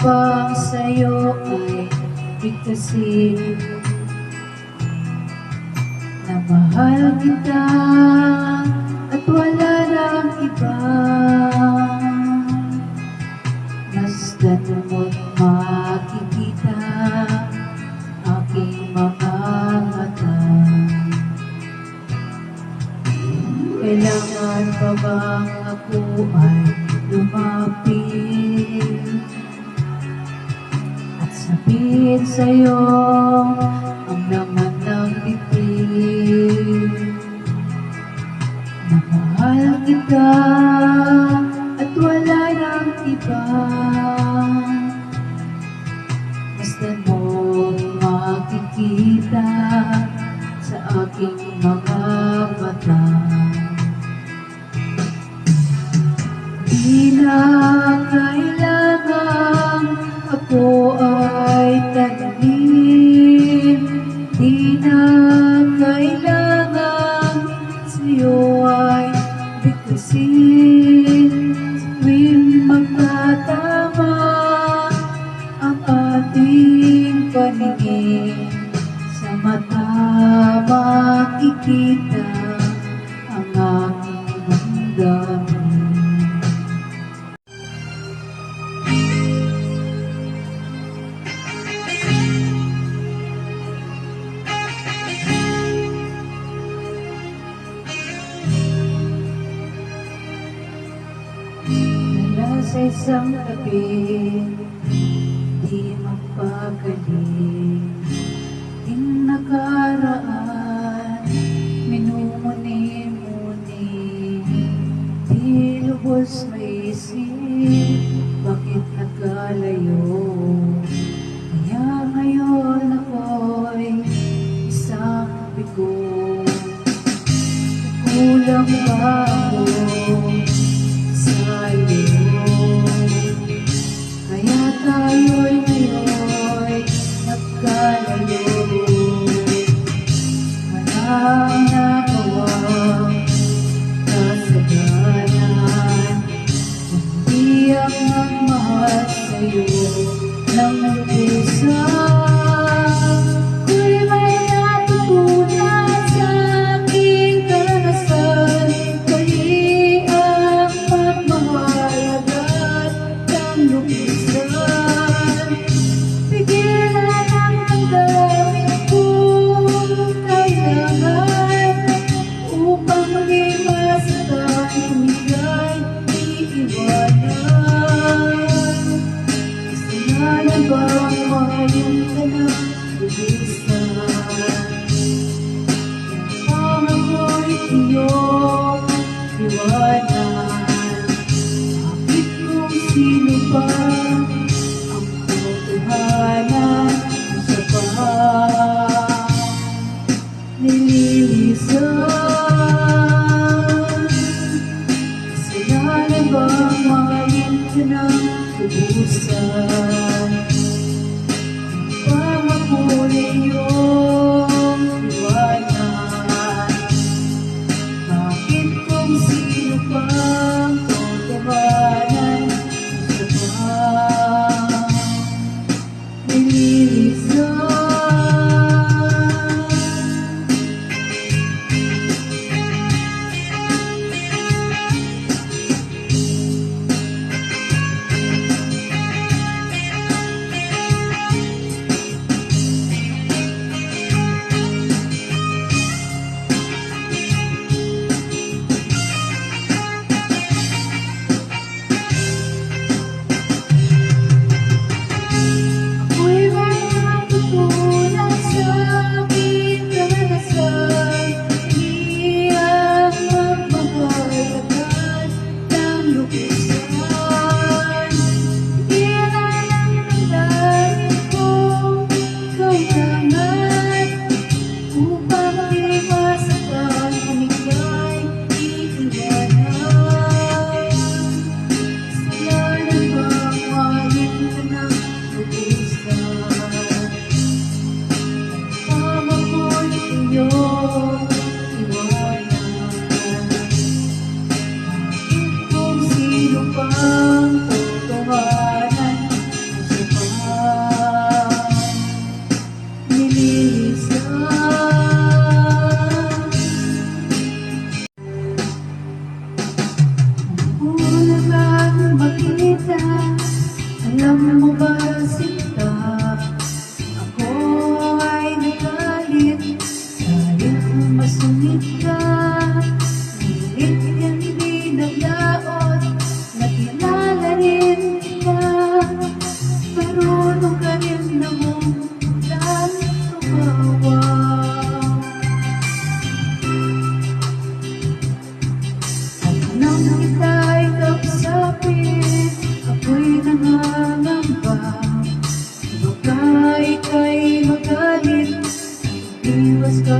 bang sa'yo ay bigkasin na mahal kita at wala nang iba? Masdan mo't makikita aking mga mata. Kailangan pa bang ako ay lumapit at sabihin sa'yo ang laman ng bibig na mahal kita at wala nang iba? Basta mo't makikita sa aking mga mata. Di na kailangan ako ay tanamin, di na kailangan sa'yo ay bigkasin. Tuwing magtatama ang ating paningin, sa mata makikita ang aking damdamin. Sa isang tabi, di magpagaling, ting nakaraan, minumuni-muni, di lubos maisip, bakit nagkalayo? Kaya ngayon ako'y isang bigo. Kulang ba ako sa'yo? Kaya tayo'y ngayon nagkalayo. Walang nagawang kasalanan, kundi ang magmahal sa'yo ng mag-isa. Ko'y may natutunan sa aking karanasan, kaya ang magmahal agad ng lumisan. Pigilan ang damdamin kong kailangan upang maging masaktan, kung ika'y iiwanan. Kasalanan ba ang mahalin ka na lumisan? Kaya ako'y iyong iwanan. Bakit kung sino pa ang totohanan sa nililisan? Kasalanan ba ang mahalin ka na lubusan? Upang makulay iyong iwanan. Bakit kung sino pang totohanan sa nililisan? Ako'y may natutunan sa aking karanasan, hindi ang magmahal agad ng lukisan. Pigilan ang damdamin kong kailangan upang maging masaktan, kung ika'y iiwanan. Kasalanan ba ang mahalin ka na lubusan? Tama ko'y iyong iwanan. Bakit kung sino pang totohanan sa nag-iisa. Una kang makita, alam mo ba sinta? Ako ay nagalit dahil masungit ka. Ngunit hindi naglaot, nakilala rin kita. Marunong ka rin namang tumawa. At nang kita'y kausapin, ako'y nangangamba. Baka ika'y magalit, iwas ka